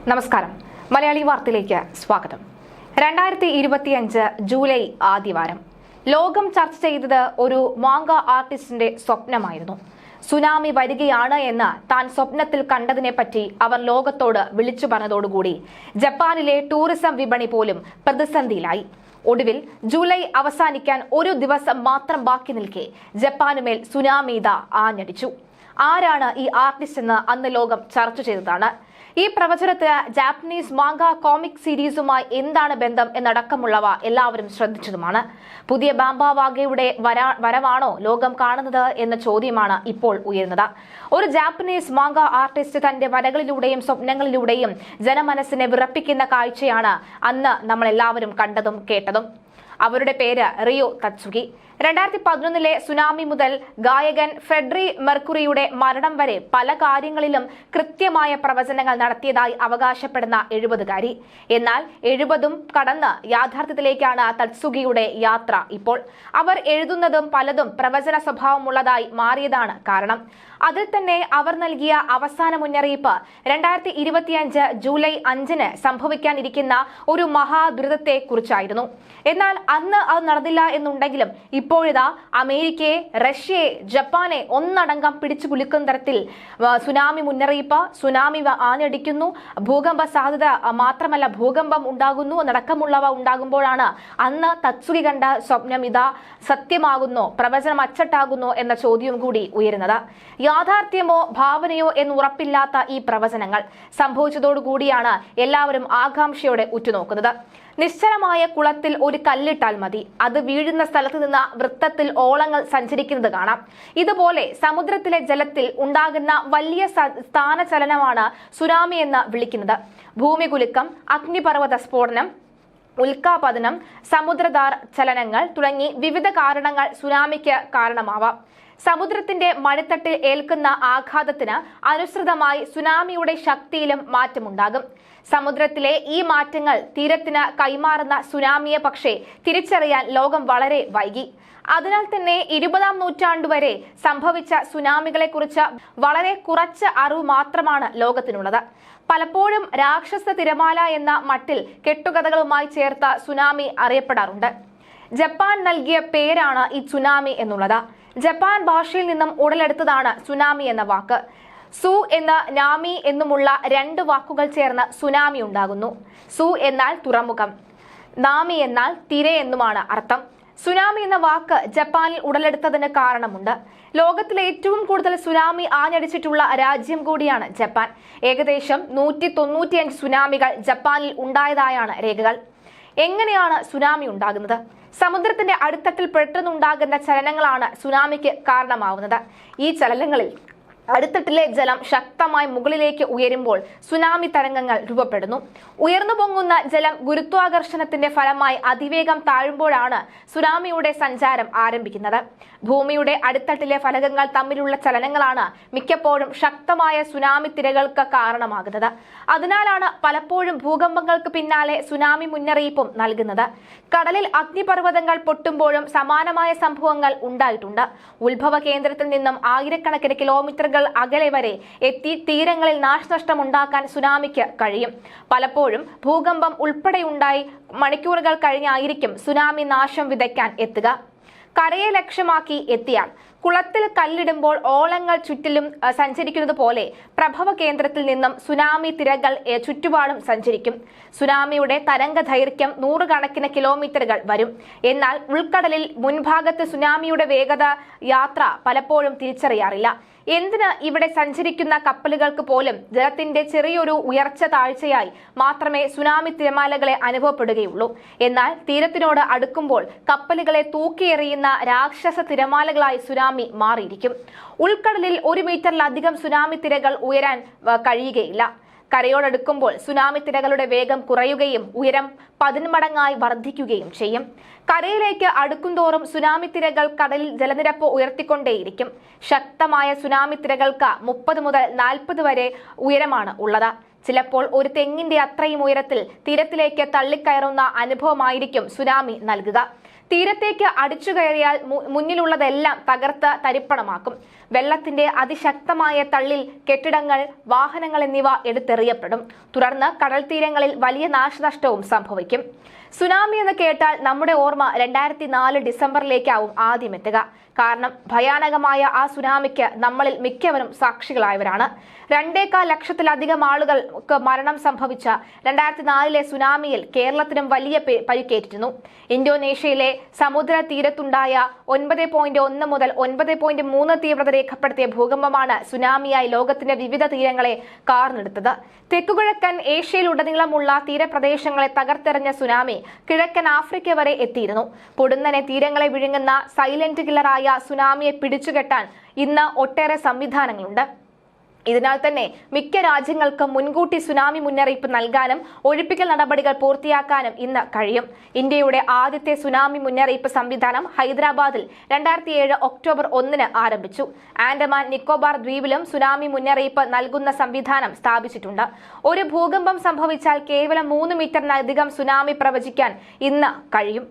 നമസ്കാരം. മലയാളി വാർത്തയിലേക്ക് സ്വാഗതം. 2025 ജൂലൈ ആദ്യവാരം ലോകം ചർച്ച ചെയ്തത് ഒരു മാംഗ ആർട്ടിസ്റ്റിന്റെ സ്വപ്നമായിരുന്നു. സുനാമി വരികയാണ് എന്ന് താൻ സ്വപ്നത്തിൽ കണ്ടതിനെ പറ്റി അവർ ലോകത്തോട് വിളിച്ചു പറഞ്ഞതോടുകൂടി ജപ്പാനിലെ ടൂറിസം വിപണി പോലും പ്രതിസന്ധിയിലായി. ഒടുവിൽ ജൂലൈ അവസാനിക്കാൻ ഒരു ദിവസം മാത്രം ബാക്കി നിൽക്കെ ജപ്പാനുമേൽ സുനാമി ആഞ്ഞടിച്ചു. ആരാണ് ഈ ആർട്ടിസ്റ്റ് എന്ന് അന്ന് ലോകം ചർച്ച ചെയ്തതാണ്. ഈ പ്രവചനത്തിന് ജാപ്പനീസ് മാംഗ കോമിക് സീരീസുമായി എന്താണ് ബന്ധം എന്നടക്കമുള്ളവ എല്ലാവരും ശ്രദ്ധിച്ചതുമാണ്. പുതിയ ബാംബ വാഗയുടെ വരവാണോ ലോകം കാണുന്നത് എന്ന ചോദ്യമാണ് ഇപ്പോൾ ഉയരുന്നത്. ഒരു ജാപ്പനീസ് മാംഗ ആർട്ടിസ്റ്റ് തന്റെ വരകളിലൂടെയും സ്വപ്നങ്ങളിലൂടെയും ജനമനസ്സിനെ വിറപ്പിക്കുന്ന കാഴ്ചയാണ് അന്ന് നമ്മൾ എല്ലാവരും കണ്ടതും കേട്ടതും. അവരുടെ പേര് റിയോ തത്സുഗി. 2011 സുനാമി മുതൽ ഗായകൻ ഫ്രെഡറി മെർക്കുറിയുടെ മരണം വരെ പല കാര്യങ്ങളിലും കൃത്യമായ പ്രവചനങ്ങൾ നടത്തിയതായി അവകാശപ്പെടുന്ന 70-കാരി. എന്നാൽ 70ഉം കടന്ന് യാഥാർത്ഥ്യത്തിലേക്കാണ് തത്സുഗിയുടെ യാത്ര. ഇപ്പോൾ അവർ എഴുതുന്നതും പലതും പ്രവചന സ്വഭാവമുള്ളതായി മാറിയതാണ് കാരണം. അതിൽ തന്നെ അവർ നൽകിയ അവസാന മുന്നറിയിപ്പ് 2025 ജൂലൈ 5 സംഭവിക്കാനിരിക്കുന്ന ഒരു മഹാദുരിതത്തെ കുറിച്ചായിരുന്നു. എന്നാൽ അന്ന് അത് നടന്നില്ല എന്നുണ്ടെങ്കിലും ഇപ്പോഴിതാ അമേരിക്കയെ, റഷ്യയെ, ജപ്പാനെ ഒന്നടങ്കം പിടിച്ചു കുലുക്കുന്ന തരത്തിൽ സുനാമി മുന്നറിയിപ്പ്, സുനാമി ആഞ്ഞടിക്കുന്നു, ഭൂകമ്പ സാധ്യത മാത്രമല്ല ഭൂകമ്പം ഉണ്ടാകുന്നു എന്നടക്കമുള്ളവ ഉണ്ടാകുമ്പോഴാണ് അന്ന് തത്സുഗി കണ്ട സ്വപ്നം സത്യമാകുന്നോ, പ്രവചനം അച്ചട്ടാകുന്നോ എന്ന ചോദ്യവും കൂടി ഉയരുന്നത്. യാഥാർത്ഥ്യമോ ഭാവനയോ എന്ന് ഉറപ്പില്ലാത്ത ഈ പ്രവചനങ്ങൾ സംഭവിച്ചതോടുകൂടിയാണ് എല്ലാവരും ആകാംക്ഷയോടെ ഉറ്റുനോക്കുന്നത്. നിശ്ചലമായ കുളത്തിൽ ഒരു കല്ലിട്ടാൽ മതി, അത് വീഴുന്ന സ്ഥലത്ത് നിന്ന് വൃത്തത്തിൽ ഓളങ്ങൾ സഞ്ചരിക്കുന്നത് കാണാം. ഇതുപോലെ സമുദ്രത്തിലെ ജലത്തിൽ ഉണ്ടാകുന്ന വലിയ സ്ഥാനചലനമാണ് സുനാമി എന്ന് വിളിക്കുന്നത്. ഭൂമികുലുക്കം, അഗ്നിപർവ്വത സ്ഫോടനം, ഉൽക്കാപതനം, സമുദ്രധാര ചലനങ്ങൾ തുടങ്ങി വിവിധ കാരണങ്ങൾ സുനാമിക്ക് കാരണമാവാം. സമുദ്രത്തിന്റെ മടിത്തട്ടിൽ ഏൽക്കുന്ന ആഘാതത്തിന് അനുസൃതമായി സുനാമിയുടെ ശക്തിയിലും മാറ്റമുണ്ടാകും. സമുദ്രത്തിലെ ഈ മാറ്റങ്ങൾ തീരത്തിന് കൈമാറുന്ന സുനാമിയെ പക്ഷേ തിരിച്ചറിയാൻ ലോകം വളരെ വൈകി. അതിനാൽ തന്നെ 20-ാം നൂറ്റാണ്ടുവരെ സംഭവിച്ച സുനാമികളെ കുറിച്ച് വളരെ കുറച്ച് അറിവ് മാത്രമാണ് ലോകത്തിനുള്ളത്. പലപ്പോഴും രാക്ഷസ തിരമാല എന്ന മട്ടിൽ കെട്ടുകഥകളുമായി ചേർത്ത സുനാമി അറിയപ്പെടാറുണ്ട്. ജപ്പാൻ നൽകിയ പേരാണ് ഈ സുനാമി എന്നുള്ളത്. ജപ്പാൻ ഭാഷയിൽ നിന്നും ഉടലെടുത്തതാണ് സുനാമി എന്ന വാക്ക്. സു എന്ന നാമി എന്നുമുള്ള 2 വാക്കുകൾ ചേർന്ന് സുനാമി ഉണ്ടാകുന്നു. സു എന്നാൽ തുറമുഖം, നാമി എന്നാൽ തിര എന്നുമാണ് അർത്ഥം. സുനാമി എന്ന വാക്ക് ജപ്പാനിൽ ഉടലെടുത്തതിന് കാരണമുണ്ട്. ലോകത്തിലെ ഏറ്റവും കൂടുതൽ സുനാമി ആഞ്ഞടിച്ചിട്ടുള്ള രാജ്യം കൂടിയാണ് ജപ്പാൻ. ഏകദേശം 195 സുനാമികൾ ജപ്പാനിൽ ഉണ്ടായതായാണ് രേഖകൾ. എങ്ങനെയാണ് സുനാമി ഉണ്ടാകുന്നത്? സമുദ്രത്തിന്റെ അടിത്തട്ടിൽ പെട്ടെന്നുണ്ടാകുന്ന ചലനങ്ങളാണ് സുനാമിക്ക് കാരണമാവുന്നത്. ഈ ചലനങ്ങളിൽ അടിത്തട്ടിലെ ജലം ശക്തമായി മുകളിലേക്ക് ഉയരുമ്പോൾ സുനാമി തരംഗങ്ങൾ രൂപപ്പെടുന്നു. ഉയർന്നു പൊങ്ങുന്ന ജലം ഗുരുത്വാകർഷണത്തിന്റെ ഫലമായി അതിവേഗം താഴുമ്പോഴാണ് സുനാമിയുടെ സഞ്ചാരം ആരംഭിക്കുന്നത്. ഭൂമിയുടെ അടിത്തട്ടിലെ ഫലകങ്ങൾ തമ്മിലുള്ള ചലനങ്ങളാണ് മിക്കപ്പോഴും ശക്തമായ സുനാമി തിരകൾക്ക് കാരണമാകുന്നത്. അതിനാലാണ് പലപ്പോഴും ഭൂകമ്പങ്ങൾക്ക് പിന്നാലെ സുനാമി മുന്നറിയിപ്പും നൽകുന്നത്. കടലിൽ അഗ്നിപർവ്വതങ്ങൾ പൊട്ടുമ്പോഴും സമാനമായ സംഭവങ്ങൾ ഉണ്ടായിട്ടുണ്ട്. ഉത്ഭവ കേന്ദ്രത്തിൽ നിന്നും ആയിരക്കണക്കിന് കിലോമീറ്ററുകൾ അകലെ വരെ എത്തി തീരങ്ങളിൽ നാശനഷ്ടം ഉണ്ടാക്കാൻ സുനാമിക്ക് കഴിയും. പലപ്പോഴും ഭൂകമ്പം ഉൾപ്പെടെയുണ്ടായി മണിക്കൂറുകൾ കഴിഞ്ഞായിരിക്കും സുനാമി നാശം വിതയ്ക്കാൻ എത്തുക. കരയെ ലക്ഷ്യമാക്കി എത്തിയാൽ കുളത്തിൽ കല്ലിടുമ്പോൾ ഓളങ്ങൾ ചുറ്റിലും സഞ്ചരിക്കുന്നത് പോലെ പ്രഭവ കേന്ദ്രത്തിൽ നിന്നും സുനാമി തിരകൾ ചുറ്റുപാടും സഞ്ചരിക്കും. സുനാമിയുടെ തരംഗ ദൈർഘ്യം 100 കണക്കിന് കിലോമീറ്ററുകൾ വരും. എന്നാൽ ഉൾക്കടലിൽ മുൻഭാഗത്ത് സുനാമിയുടെ വേഗത യാത്ര പലപ്പോഴും തിരിച്ചറിയാറില്ല. എന്തിന് ഇവിടെ സഞ്ചരിക്കുന്ന കപ്പലുകൾക്ക് പോലും ജലത്തിന്റെ ചെറിയൊരു ഉയർച്ച താഴ്ചയായി മാത്രമേ സുനാമി തിരമാലകളെ അനുഭവപ്പെടുകയുള്ളൂ. എന്നാൽ തീരത്തിനോട് അടുക്കുമ്പോൾ കപ്പലുകളെ തൂക്കിയെറിയുന്ന രാക്ഷസ തിരമാലകളായി സുനാമി മാറിയിരിക്കും. ഉൾക്കടലിൽ 1 മീറ്ററിലധികം സുനാമി തിരകൾ ഉയരാൻ കഴിയുകയില്ല. കരയോടടുക്കുമ്പോൾ സുനാമി തിരകളുടെ വേഗം കുറയുകയും ഉയരം 10 മടങ്ങായി വർദ്ധിക്കുകയും ചെയ്യും. കരയിലേക്ക് അടുക്കുംതോറും സുനാമി തിരകൾ കടലിൽ ജലനിരപ്പ് ഉയർത്തിക്കൊണ്ടേയിരിക്കും. ശക്തമായ സുനാമി തിരകൾക്ക് 30 മുതൽ 40 വരെ ഉയരമാണ് ഉള്ളത്. ചിലപ്പോൾ ഒരു തെങ്ങിന്റെ അത്രയും ഉയരത്തിൽ തീരത്തിലേക്ക് തള്ളിക്കയറുന്ന അനുഭവമായിരിക്കും സുനാമി നൽകുക. തീരത്തേക്ക് അടിച്ചു കയറിയാൽ മുന്നിലുള്ളതെല്ലാം തകർത്ത് തരിപ്പണമാക്കും. വെള്ളത്തിന്റെ അതിശക്തമായ തള്ളിൽ കെട്ടിടങ്ങൾ, വാഹനങ്ങൾ എന്നിവ എടുത്തെറിയപ്പെടും. തുടർന്ന് കടൽ തീരങ്ങളിൽ വലിയ നാശനഷ്ടവും സംഭവിക്കും. സുനാമി എന്ന് കേട്ടാൽ നമ്മുടെ ഓർമ്മ 2004 ഡിസംബറിലേക്കാവും ആദ്യം എത്തുക. കാരണം ഭയാനകമായ ആ സുനാമിക്ക് നമ്മളിൽ മിക്കവരും സാക്ഷികളായവരാണ്. 2.25 ലക്ഷത്തിലധികം ആളുകൾക്ക് മരണം സംഭവിച്ച 2004 സുനാമിയിൽ കേരളത്തിനും വലിയ പരിക്കേറ്റിരുന്നു. ഇന്തോനേഷ്യയിലെ സമുദ്ര തീരത്തുണ്ടായ 9.1 മുതൽ 9.3 തീവ്രത രേഖപ്പെടുത്തിയ ഭൂകമ്പമാണ് സുനാമിയായി ലോകത്തിന്റെ വിവിധ തീരങ്ങളെ കാർന്നെടുത്തത്. തെക്കുകിഴക്കൻ ഏഷ്യയിലുടനീളമുള്ള തീരപ്രദേശങ്ങളെ തകർത്തെറിഞ്ഞ സുനാമി കിഴക്കൻ ആഫ്രിക്ക വരെ എത്തിയിരുന്നു. പൊടുന്നനെ തീരങ്ങളെ വിഴുങ്ങുന്ന സൈലന്റ് കില്ലറായ സുനാമിയെ പിടിച്ചുകെട്ടാൻ ഇന്ന് ഒട്ടേറെ സംവിധാനങ്ങളുണ്ട്. ഇതിനാൽ തന്നെ മിക്ക രാജ്യങ്ങൾക്കും മുൻകൂട്ടി സുനാമി മുന്നറിയിപ്പ് നൽകാനും ഒഴിപ്പിക്കൽ നടപടികൾ പൂർത്തിയാക്കാനും ഇന്ന് കഴിയും. ഇന്ത്യയുടെ ആദ്യത്തെ സുനാമി മുന്നറിയിപ്പ് സംവിധാനം ഹൈദരാബാദിൽ 2007 ഒക്ടോബർ 1 ആരംഭിച്ചു. ആൻഡമാൻ നിക്കോബാർ ദ്വീപിലും സുനാമി മുന്നറിയിപ്പ് നൽകുന്ന സംവിധാനം സ്ഥാപിച്ചിട്ടുണ്ട്. ഒരു ഭൂകമ്പം സംഭവിച്ചാൽ കേവലം 3 മീറ്ററിനധികം സുനാമി പ്രവചിക്കാൻ ഇന്ന് കഴിയും.